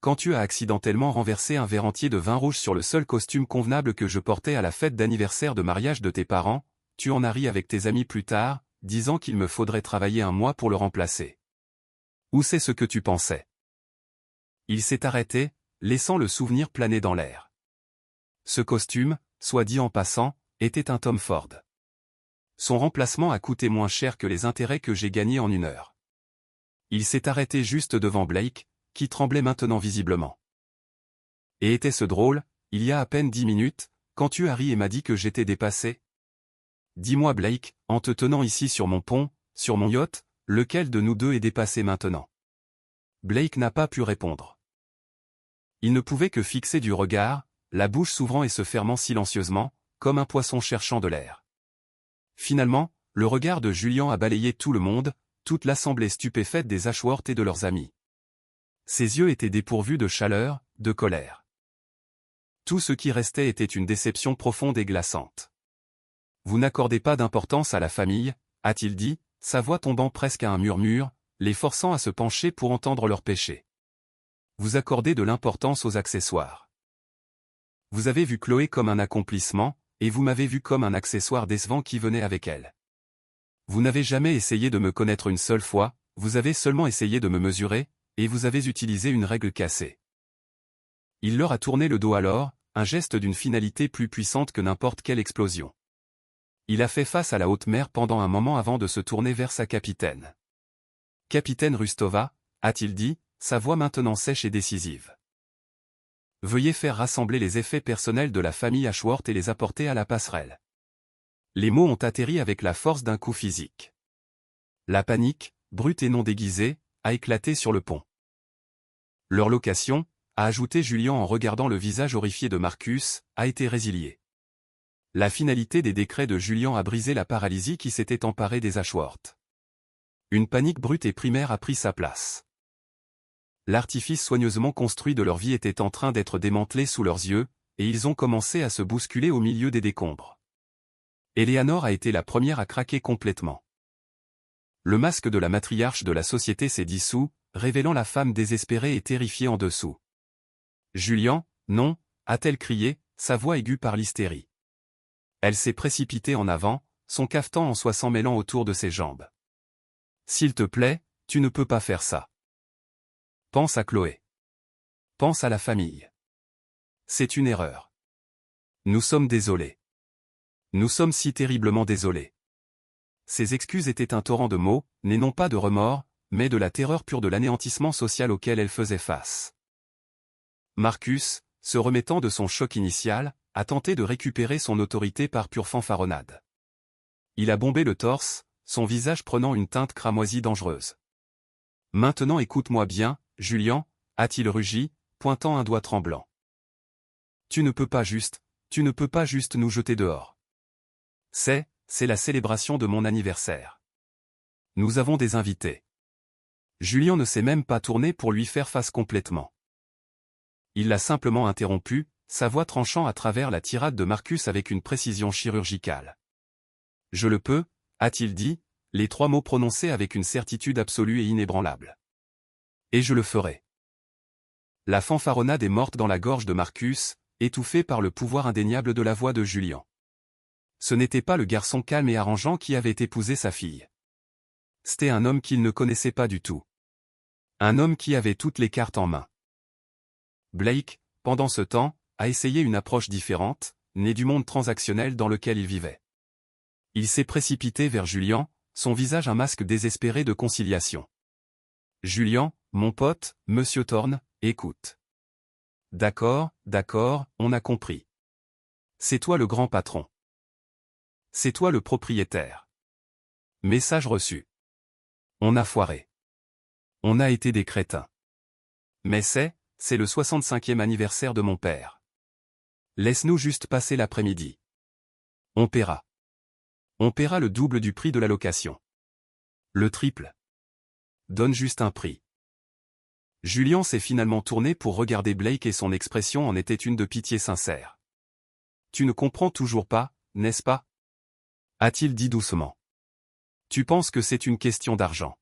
Quand tu as accidentellement renversé un verre entier de vin rouge sur le seul costume convenable que je portais à la fête d'anniversaire de mariage de tes parents, tu en as ri avec tes amis plus tard, disant qu'il me faudrait travailler un mois pour le remplacer. Ou c'est ce que tu pensais? Il s'est arrêté, laissant le souvenir planer dans l'air. Ce costume, soit dit en passant, était un Tom Ford. Son remplacement a coûté moins cher que les intérêts que j'ai gagnés en 1 heure. Il s'est arrêté juste devant Blake, qui tremblait maintenant visiblement. Et était-ce drôle, il y a à peine 10 minutes, quand tu as ri et m'as dit que j'étais dépassé? Dis-moi Blake, en te tenant ici sur mon pont, sur mon yacht, lequel de nous deux est dépassé maintenant? Blake n'a pas pu répondre. Il ne pouvait que fixer du regard, la bouche s'ouvrant et se fermant silencieusement, comme un poisson cherchant de l'air. Finalement, le regard de Julian a balayé tout le monde, toute l'assemblée stupéfaite des Ashworth et de leurs amis. Ses yeux étaient dépourvus de chaleur, de colère. Tout ce qui restait était une déception profonde et glaçante. Vous n'accordez pas d'importance à la famille, a-t-il dit, sa voix tombant presque à un murmure, les forçant à se pencher pour entendre leurs péchés. Vous accordez de l'importance aux accessoires. Vous avez vu Chloé comme un accomplissement, et vous m'avez vu comme un accessoire décevant qui venait avec elle. Vous n'avez jamais essayé de me connaître une seule fois, vous avez seulement essayé de me mesurer, et vous avez utilisé une règle cassée. Il leur a tourné le dos alors, un geste d'une finalité plus puissante que n'importe quelle explosion. Il a fait face à la haute mer pendant un moment avant de se tourner vers sa capitaine. « Capitaine Rustova » a-t-il dit, sa voix maintenant sèche et décisive. « Veuillez faire rassembler les effets personnels de la famille Ashworth et les apporter à la passerelle. » Les mots ont atterri avec la force d'un coup physique. La panique, brute et non déguisée, a éclaté sur le pont. Leur location, a ajouté Julian en regardant le visage horrifié de Marcus, a été résiliée. La finalité des décrets de Julian a brisé la paralysie qui s'était emparée des Ashworth. Une panique brute et primaire a pris sa place. L'artifice soigneusement construit de leur vie était en train d'être démantelé sous leurs yeux, et ils ont commencé à se bousculer au milieu des décombres. Eleanor a été la première à craquer complètement. Le masque de la matriarche de la société s'est dissous, révélant la femme désespérée et terrifiée en dessous. « Julian, non » a-t-elle crié, sa voix aiguë par l'hystérie. Elle s'est précipitée en avant, son cafetan en soie s'en mêlant autour de ses jambes. « S'il te plaît, tu ne peux pas faire ça. Pense à Chloé. Pense à la famille. C'est une erreur. Nous sommes désolés. Nous sommes si terriblement désolés. » Ces excuses étaient un torrent de mots, nés non pas de remords, mais de la terreur pure de l'anéantissement social auquel elle faisait face. Marcus, se remettant de son choc initial, a tenté de récupérer son autorité par pure fanfaronnade. Il a bombé le torse, son visage prenant une teinte cramoisie dangereuse. « Maintenant écoute-moi bien, Julian » a-t-il rugi, pointant un doigt tremblant. « Tu ne peux pas juste nous jeter dehors. C'est la célébration de mon anniversaire. Nous avons des invités. » Julian ne s'est même pas tourné pour lui faire face complètement. Il l'a simplement interrompu, sa voix tranchant à travers la tirade de Marcus avec une précision chirurgicale. « Je le peux » a-t-il dit, les 3 mots prononcés avec une certitude absolue et inébranlable. « Et je le ferai. » La fanfaronnade est morte dans la gorge de Marcus, étouffée par le pouvoir indéniable de la voix de Julian. Ce n'était pas le garçon calme et arrangeant qui avait épousé sa fille. C'était un homme qu'il ne connaissait pas du tout. Un homme qui avait toutes les cartes en main. Blake, pendant ce temps, a essayé une approche différente, née du monde transactionnel dans lequel il vivait. Il s'est précipité vers Julian, son visage un masque désespéré de conciliation. « Julian, mon pote, Monsieur Thorne, écoute. D'accord, on a compris. C'est toi le grand patron. C'est toi le propriétaire. Message reçu. On a foiré. On a été des crétins. Mais c'est le 65e anniversaire de mon père. Laisse-nous juste passer l'après-midi. On paiera. On paiera le double du prix de la location. Le triple. Donne juste un prix. » Julian s'est finalement tourné pour regarder Blake et son expression en était une de pitié sincère. « Tu ne comprends toujours pas, n'est-ce pas ?» a-t-il dit doucement. « Tu penses que c'est une question d'argent.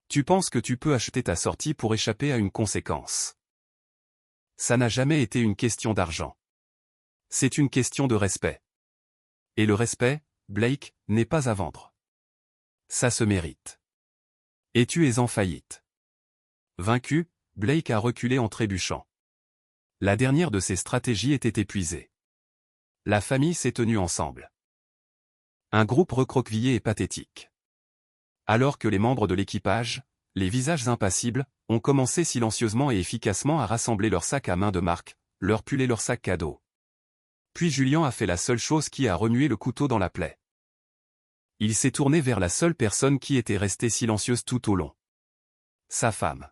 Tu penses que tu peux acheter ta sortie pour échapper à une conséquence. Ça n'a jamais été une question d'argent. C'est une question de respect. Et le respect, Blake, n'est pas à vendre. Ça se mérite. Et tu es en faillite. » Vaincu, Blake a reculé en trébuchant. La dernière de ses stratégies était épuisée. La famille s'est tenue ensemble. Un groupe recroquevillé et pathétique. Alors que les membres de l'équipage, les visages impassibles, ont commencé silencieusement et efficacement à rassembler leurs sacs à main de marque, leurs pulls et leurs sacs cadeaux. Puis Julian a fait la seule chose qui a remué le couteau dans la plaie. Il s'est tourné vers la seule personne qui était restée silencieuse tout au long. Sa femme.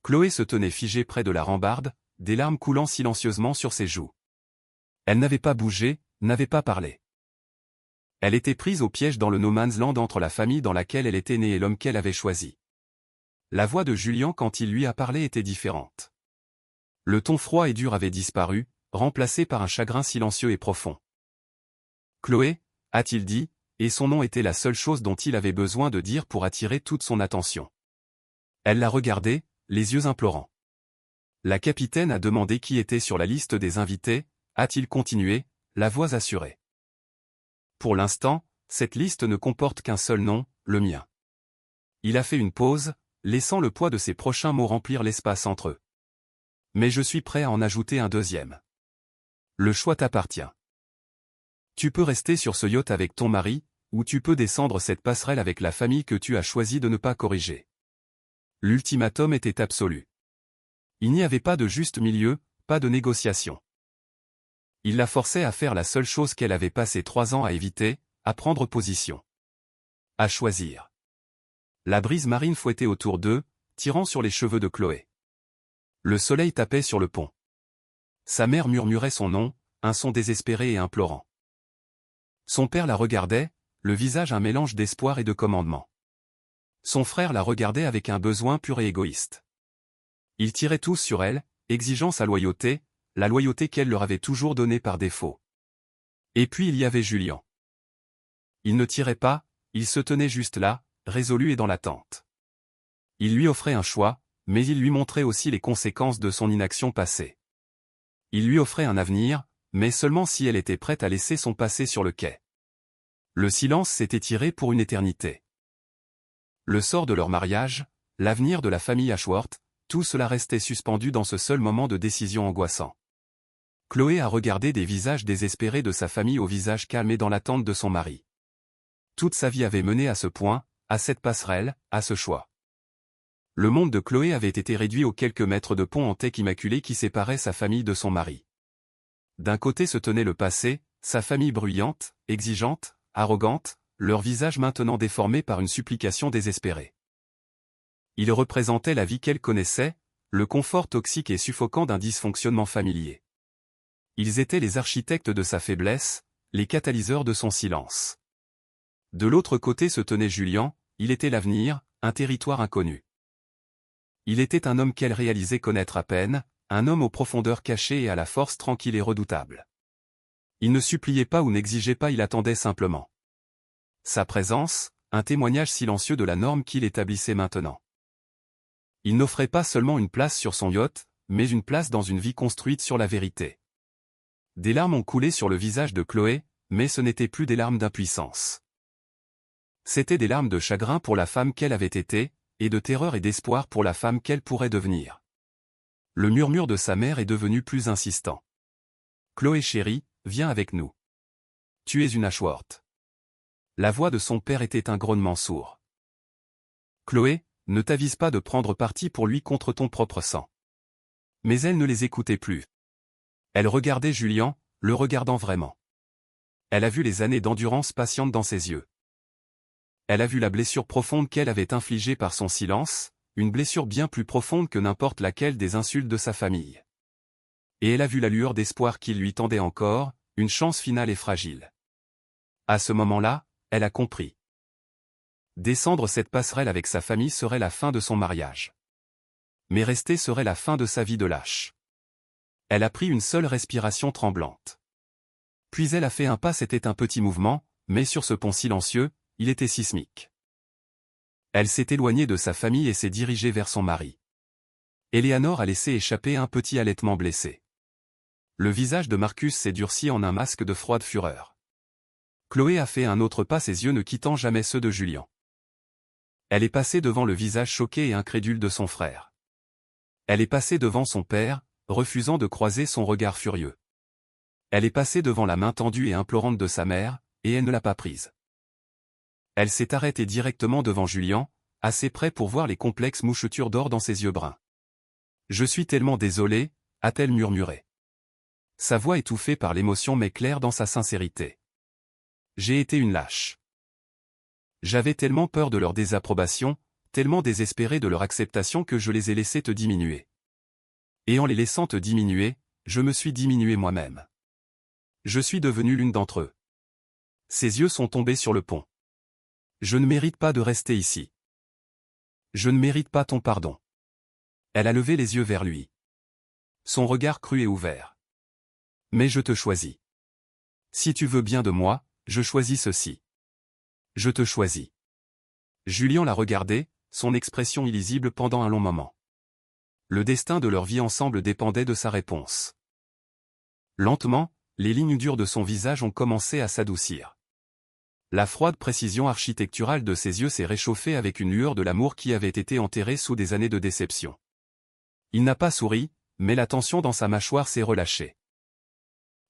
Chloé se tenait figée près de la rambarde, des larmes coulant silencieusement sur ses joues. Elle n'avait pas bougé, n'avait pas parlé. Elle était prise au piège dans le no man's land entre la famille dans laquelle elle était née et l'homme qu'elle avait choisi. La voix de Julian quand il lui a parlé était différente. Le ton froid et dur avait disparu, remplacé par un chagrin silencieux et profond. « Chloé » a-t-il dit, et son nom était la seule chose dont il avait besoin de dire pour attirer toute son attention. Elle l'a regardé, les yeux implorants. La capitaine a demandé qui était sur la liste des invités, a-t-il continué, la voix assurée. Pour l'instant, cette liste ne comporte qu'un seul nom, le mien. Il a fait une pause, laissant le poids de ses prochains mots remplir l'espace entre eux. Mais je suis prêt à en ajouter un deuxième. Le choix t'appartient. Tu peux rester sur ce yacht avec ton mari, ou tu peux descendre cette passerelle avec la famille que tu as choisi de ne pas corriger. L'ultimatum était absolu. Il n'y avait pas de juste milieu, pas de négociation. Il la forçait à faire la seule chose qu'elle avait passé 3 ans à éviter, à prendre position. À choisir. La brise marine fouettait autour d'eux, tirant sur les cheveux de Chloé. Le soleil tapait sur le pont. Sa mère murmurait son nom, un son désespéré et implorant. Son père la regardait, le visage un mélange d'espoir et de commandement. Son frère la regardait avec un besoin pur et égoïste. Ils tiraient tous sur elle, exigeant sa loyauté, la loyauté qu'elle leur avait toujours donnée par défaut. Et puis il y avait Julian. Il ne tirait pas, il se tenait juste là, résolu et dans l'attente. Il lui offrait un choix, mais il lui montrait aussi les conséquences de son inaction passée. Il lui offrait un avenir, mais seulement si elle était prête à laisser son passé sur le quai. Le silence s'était tiré pour une éternité. Le sort de leur mariage, l'avenir de la famille Ashworth, tout cela restait suspendu dans ce seul moment de décision angoissant. Chloé a regardé des visages désespérés de sa famille au visage calmé dans l'attente de son mari. Toute sa vie avait mené à ce point, à cette passerelle, à ce choix. Le monde de Chloé avait été réduit aux quelques mètres de pont en teck immaculé qui séparait sa famille de son mari. D'un côté se tenait le passé, sa famille bruyante, exigeante, arrogante, leur visage maintenant déformé par une supplication désespérée. Il représentait la vie qu'elle connaissait, le confort toxique et suffocant d'un dysfonctionnement familier. Ils étaient les architectes de sa faiblesse, les catalyseurs de son silence. De l'autre côté se tenait Julian, il était l'avenir, un territoire inconnu. Il était un homme qu'elle réalisait connaître à peine, un homme aux profondeurs cachées et à la force tranquille et redoutable. Il ne suppliait pas ou n'exigeait pas, il attendait simplement. Sa présence, un témoignage silencieux de la norme qu'il établissait maintenant. Il n'offrait pas seulement une place sur son yacht, mais une place dans une vie construite sur la vérité. Des larmes ont coulé sur le visage de Chloé, mais ce n'étaient plus des larmes d'impuissance. C'étaient des larmes de chagrin pour la femme qu'elle avait été, et de terreur et d'espoir pour la femme qu'elle pourrait devenir. Le murmure de sa mère est devenu plus insistant. « Chloé chérie, viens avec nous. Tu es une Ashworth. » La voix de son père était un grognement sourd. « Chloé, ne t'avise pas de prendre parti pour lui contre ton propre sang. » Mais elle ne les écoutait plus. Elle regardait Julian, le regardant vraiment. Elle a vu les années d'endurance patiente dans ses yeux. Elle a vu la blessure profonde qu'elle avait infligée par son silence, une blessure bien plus profonde que n'importe laquelle des insultes de sa famille. Et elle a vu la lueur d'espoir qu'il lui tendait encore, une chance finale et fragile. À ce moment-là, elle a compris. Descendre cette passerelle avec sa famille serait la fin de son mariage. Mais rester serait la fin de sa vie de lâche. Elle a pris une seule respiration tremblante. Puis elle a fait un pas, c'était un petit mouvement, mais sur ce pont silencieux, il était sismique. Elle s'est éloignée de sa famille et s'est dirigée vers son mari. Eleanor a laissé échapper un petit halètement blessé. Le visage de Marcus s'est durci en un masque de froide fureur. Chloé a fait un autre pas, ses yeux ne quittant jamais ceux de Julian. Elle est passée devant le visage choqué et incrédule de son frère. Elle est passée devant son père, refusant de croiser son regard furieux. Elle est passée devant la main tendue et implorante de sa mère, et elle ne l'a pas prise. Elle s'est arrêtée directement devant Julian, assez près pour voir les complexes mouchetures d'or dans ses yeux bruns. « Je suis tellement désolée » a-t-elle murmuré. Sa voix étouffée par l'émotion mais claire dans sa sincérité. « J'ai été une lâche. J'avais tellement peur de leur désapprobation, tellement désespéré de leur acceptation que je les ai laissés te diminuer. Et en les laissant te diminuer, je me suis diminué moi-même. Je suis devenu l'une d'entre eux. » Ses yeux sont tombés sur le pont. « Je ne mérite pas de rester ici. Je ne mérite pas ton pardon. » Elle a levé les yeux vers lui. Son regard cru et ouvert. « Mais je te choisis. Si tu veux bien de moi, je choisis ceci. Je te choisis. » Julian l'a regardé, son expression illisible pendant un long moment. Le destin de leur vie ensemble dépendait de sa réponse. Lentement, les lignes dures de son visage ont commencé à s'adoucir. La froide précision architecturale de ses yeux s'est réchauffée avec une lueur de l'amour qui avait été enterrée sous des années de déception. Il n'a pas souri, mais la tension dans sa mâchoire s'est relâchée.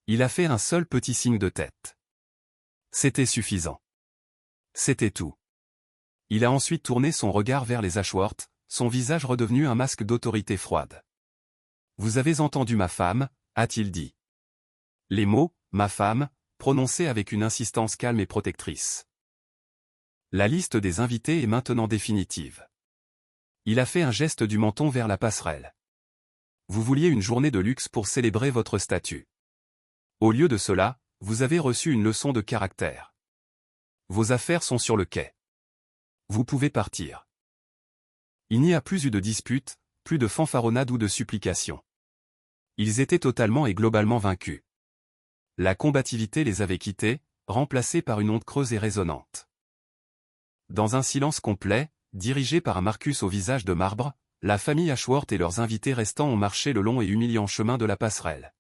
Il a fait un seul petit signe de tête. C'était suffisant. C'était tout. Il a ensuite tourné son regard vers les Ashworth, son visage redevenu un masque d'autorité froide. « Vous avez entendu ma femme » a-t-il dit. Les mots « ma femme » prononcés avec une insistance calme et protectrice. La liste des invités est maintenant définitive. Il a fait un geste du menton vers la passerelle. Vous vouliez une journée de luxe pour célébrer votre statut. Au lieu de cela, vous avez reçu une leçon de caractère. Vos affaires sont sur le quai. Vous pouvez partir. Il n'y a plus eu de dispute, plus de fanfaronnade ou de supplication. Ils étaient totalement et globalement vaincus. La combativité les avait quittés, remplacés par une honte creuse et résonnante. Dans un silence complet, dirigé par un Marcus au visage de marbre, la famille Ashworth et leurs invités restants ont marché le long et humiliant chemin de la passerelle.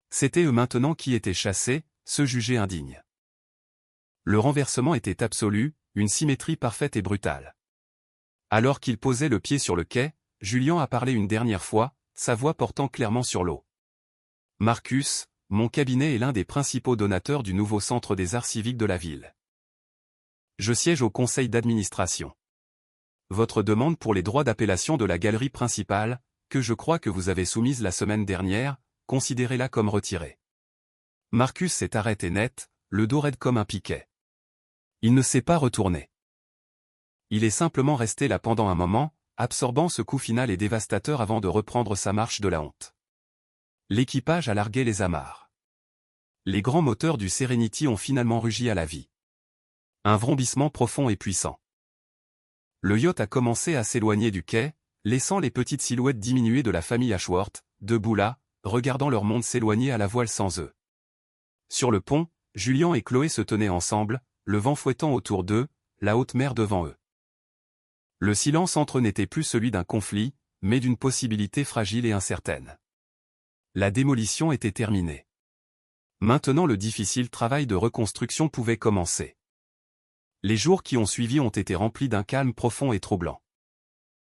C'étaient eux maintenant qui étaient chassés, se juger indignes. Le renversement était absolu, une symétrie parfaite et brutale. Alors qu'il posait le pied sur le quai, Julian a parlé une dernière fois, sa voix portant clairement sur l'eau. « Marcus, mon cabinet est l'un des principaux donateurs du nouveau centre des arts civiques de la ville. Je siège au conseil d'administration. Votre demande pour les droits d'appellation de la galerie principale, que je crois que vous avez soumise la semaine dernière, considérez-la comme retirée. » Marcus s'est arrêté net, le dos raide comme un piquet. Il ne s'est pas retourné. Il est simplement resté là pendant un moment, absorbant ce coup final et dévastateur avant de reprendre sa marche de la honte. L'équipage a largué les amarres. Les grands moteurs du Serenity ont finalement rugi à la vie. Un vrombissement profond et puissant. Le yacht a commencé à s'éloigner du quai, laissant les petites silhouettes diminuées de la famille Ashworth, debout là, regardant leur monde s'éloigner à la voile sans eux. Sur le pont, Julian et Chloé se tenaient ensemble, le vent fouettant autour d'eux, la haute mer devant eux. Le silence entre eux n'était plus celui d'un conflit, mais d'une possibilité fragile et incertaine. La démolition était terminée. Maintenant le difficile travail de reconstruction pouvait commencer. Les jours qui ont suivi ont été remplis d'un calme profond et troublant.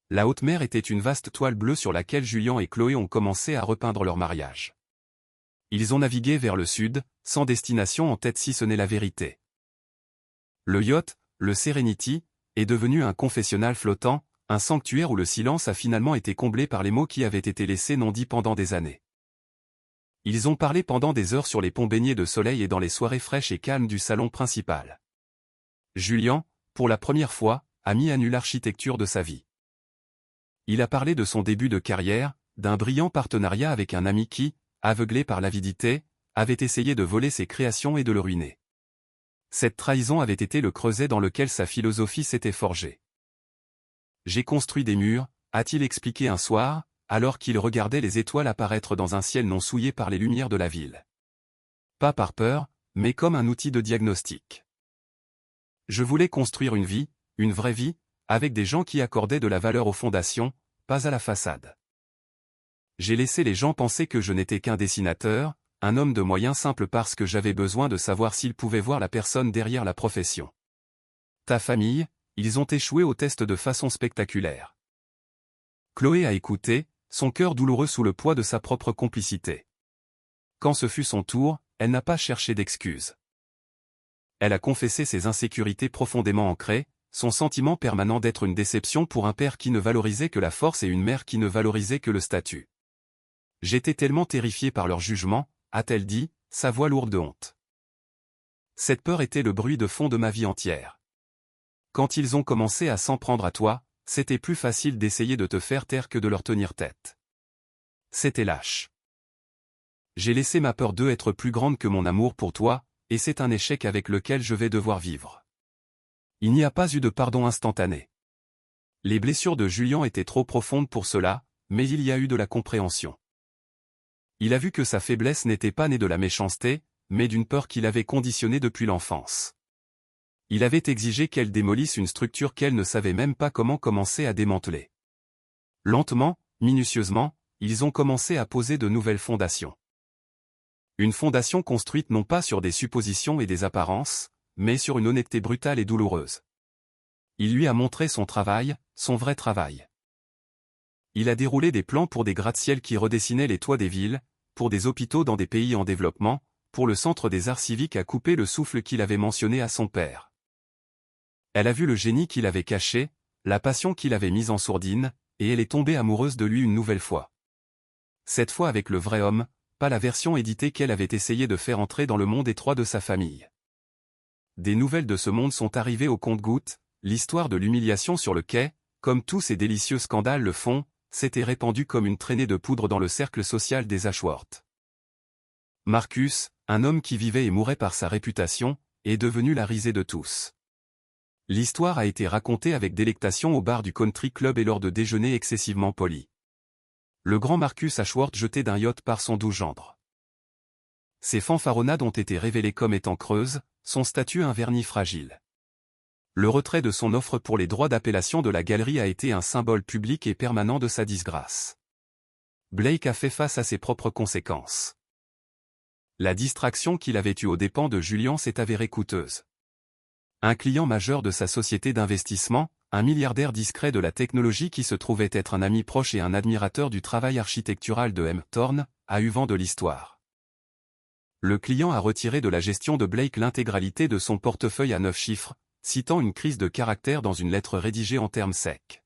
La haute mer était une vaste toile bleue sur laquelle Julian et Chloé ont commencé à repeindre leur mariage. Ils ont navigué vers le sud, sans destination en tête si ce n'est la vérité. Le yacht, le Serenity, est devenu un confessionnal flottant, un sanctuaire où le silence a finalement été comblé par les mots qui avaient été laissés non dits pendant des années. Ils ont parlé pendant des heures sur les ponts baignés de soleil et dans les soirées fraîches et calmes du salon principal. Julian, pour la première fois, a mis à nu l'architecture de sa vie. Il a parlé de son début de carrière, d'un brillant partenariat avec un ami qui, aveuglé par l'avidité, avait essayé de voler ses créations et de le ruiner. Cette trahison avait été le creuset dans lequel sa philosophie s'était forgée. « J'ai construit des murs », a-t-il expliqué un soir, alors qu'il regardait les étoiles apparaître dans un ciel non souillé par les lumières de la ville. Pas par peur, mais comme un outil de diagnostic. Je voulais construire une vie, une vraie vie, avec des gens qui accordaient de la valeur aux fondations, pas à la façade. J'ai laissé les gens penser que je n'étais qu'un dessinateur, un homme de moyens simples parce que j'avais besoin de savoir s'ils pouvaient voir la personne derrière la profession. Ta famille, ils ont échoué au test de façon spectaculaire. Chloé a écouté, son cœur douloureux sous le poids de sa propre complicité. Quand ce fut son tour, elle n'a pas cherché d'excuses. Elle a confessé ses insécurités profondément ancrées, son sentiment permanent d'être une déception pour un père qui ne valorisait que la force et une mère qui ne valorisait que le statut. J'étais tellement terrifiée par leur jugement, a-t-elle dit, sa voix lourde de honte. Cette peur était le bruit de fond de ma vie entière. Quand ils ont commencé à s'en prendre à toi, c'était plus facile d'essayer de te faire taire que de leur tenir tête. C'était lâche. J'ai laissé ma peur d'eux être plus grande que mon amour pour toi, et c'est un échec avec lequel je vais devoir vivre. Il n'y a pas eu de pardon instantané. Les blessures de Julian étaient trop profondes pour cela, mais il y a eu de la compréhension. Il a vu que sa faiblesse n'était pas née de la méchanceté, mais d'une peur qu'il avait conditionnée depuis l'enfance. Il avait exigé qu'elle démolisse une structure qu'elle ne savait même pas comment commencer à démanteler. Lentement, minutieusement, ils ont commencé à poser de nouvelles fondations. Une fondation construite non pas sur des suppositions et des apparences, mais sur une honnêteté brutale et douloureuse. Il lui a montré son travail, son vrai travail. Il a déroulé des plans pour des gratte-ciel qui redessinaient les toits des villes, pour des hôpitaux dans des pays en développement, pour le centre des arts civiques à couper le souffle qu'il avait mentionné à son père. Elle a vu le génie qu'il avait caché, la passion qu'il avait mise en sourdine, et elle est tombée amoureuse de lui une nouvelle fois. Cette fois avec le vrai homme, pas la version éditée qu'elle avait essayé de faire entrer dans le monde étroit de sa famille. Des nouvelles de ce monde sont arrivées au compte-gouttes, l'histoire de l'humiliation sur le quai, comme tous ces délicieux scandales le font, s'était répandue comme une traînée de poudre dans le cercle social des Ashworth. Marcus, un homme qui vivait et mourait par sa réputation, est devenu la risée de tous. L'histoire a été racontée avec délectation au bar du country club et lors de déjeuners excessivement polis. Le grand Marcus Ashworth jeté d'un yacht par son doux gendre. Ses fanfaronnades ont été révélées comme étant creuses, son statut un vernis fragile. Le retrait de son offre pour les droits d'appellation de la galerie a été un symbole public et permanent de sa disgrâce. Blake a fait face à ses propres conséquences. La distraction qu'il avait eue aux dépens de Julian s'est avérée coûteuse. Un client majeur de sa société d'investissement, un milliardaire discret de la technologie qui se trouvait être un ami proche et un admirateur du travail architectural de M. Thorne, a eu vent de l'histoire. Le client a retiré de la gestion de Blake l'intégralité de son portefeuille à 9 chiffres, citant une crise de caractère dans une lettre rédigée en termes secs.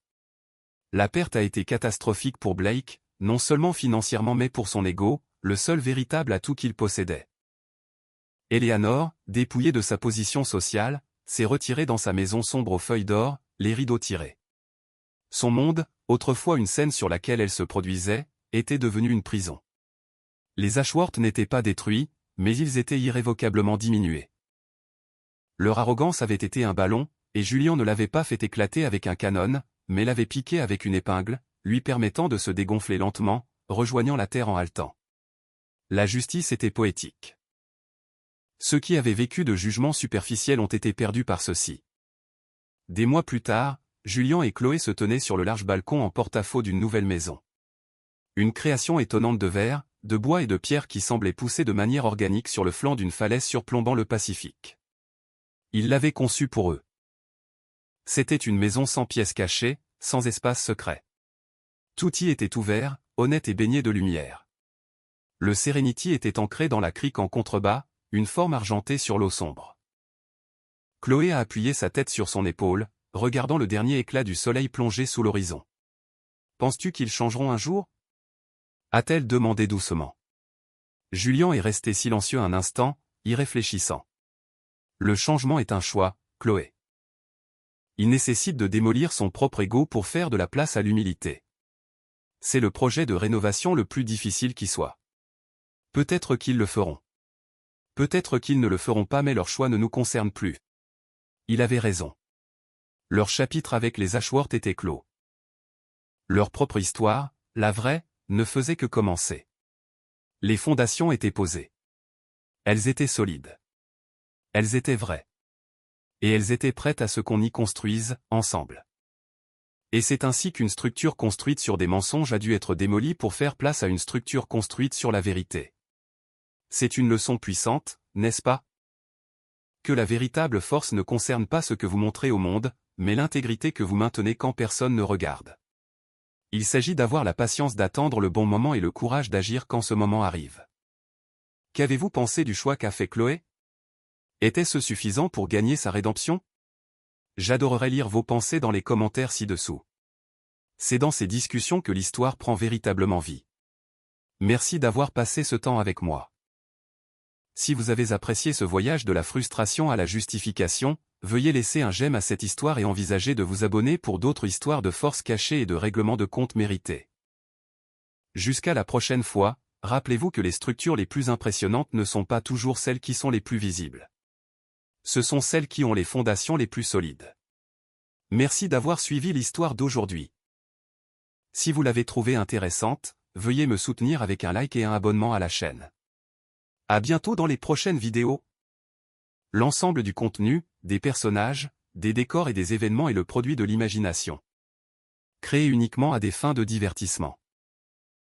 La perte a été catastrophique pour Blake, non seulement financièrement mais pour son ego, le seul véritable atout qu'il possédait. Eleanor, dépouillée de sa position sociale, s'est retirée dans sa maison sombre aux feuilles d'or, les rideaux tirés. Son monde, autrefois une scène sur laquelle elle se produisait, était devenu une prison. Les Ashworth n'étaient pas détruits, mais ils étaient irrévocablement diminués. Leur arrogance avait été un ballon, et Julian ne l'avait pas fait éclater avec un canon, mais l'avait piqué avec une épingle, lui permettant de se dégonfler lentement, rejoignant la terre en haletant. La justice était poétique. Ceux qui avaient vécu de jugements superficiels ont été perdus par ceux-ci. Des mois plus tard, Julian et Chloé se tenaient sur le large balcon en porte-à-faux d'une nouvelle maison. Une création étonnante de verre, de bois et de pierre qui semblaient pousser de manière organique sur le flanc d'une falaise surplombant le Pacifique. Ils l'avaient conçue pour eux. C'était une maison sans pièces cachées, sans espace secret. Tout y était ouvert, honnête et baigné de lumière. Le Serenity était ancré dans la crique en contrebas, une forme argentée sur l'eau sombre. Chloé a appuyé sa tête sur son épaule, regardant le dernier éclat du soleil plonger sous l'horizon. « Penses-tu qu'ils changeront un jour » a-t-elle demandé doucement. Julian est resté silencieux un instant, y réfléchissant. Le changement est un choix, Chloé. Il nécessite de démolir son propre ego pour faire de la place à l'humilité. C'est le projet de rénovation le plus difficile qui soit. Peut-être qu'ils le feront. Peut-être qu'ils ne le feront pas, mais leur choix ne nous concerne plus. Il avait raison. Leur chapitre avec les Ashworth était clos. Leur propre histoire, la vraie, ne faisait que commencer. Les fondations étaient posées. Elles étaient solides. Elles étaient vraies. Et elles étaient prêtes à ce qu'on y construise, ensemble. Et c'est ainsi qu'une structure construite sur des mensonges a dû être démolie pour faire place à une structure construite sur la vérité. C'est une leçon puissante, n'est-ce pas? Que la véritable force ne concerne pas ce que vous montrez au monde, mais l'intégrité que vous maintenez quand personne ne regarde. Il s'agit d'avoir la patience d'attendre le bon moment et le courage d'agir quand ce moment arrive. Qu'avez-vous pensé du choix qu'a fait Chloé? Était-ce suffisant pour gagner sa rédemption? J'adorerais lire vos pensées dans les commentaires ci-dessous. C'est dans ces discussions que l'histoire prend véritablement vie. Merci d'avoir passé ce temps avec moi. Si vous avez apprécié ce voyage de la frustration à la justification, veuillez laisser un j'aime à cette histoire et envisager de vous abonner pour d'autres histoires de force cachée et de règlement de compte mérités. Jusqu'à la prochaine fois, rappelez-vous que les structures les plus impressionnantes ne sont pas toujours celles qui sont les plus visibles. Ce sont celles qui ont les fondations les plus solides. Merci d'avoir suivi l'histoire d'aujourd'hui. Si vous l'avez trouvée intéressante, veuillez me soutenir avec un like et un abonnement à la chaîne. À bientôt dans les prochaines vidéos. L'ensemble du contenu, des personnages, des décors et des événements est le produit de l'imagination. Créé uniquement à des fins de divertissement.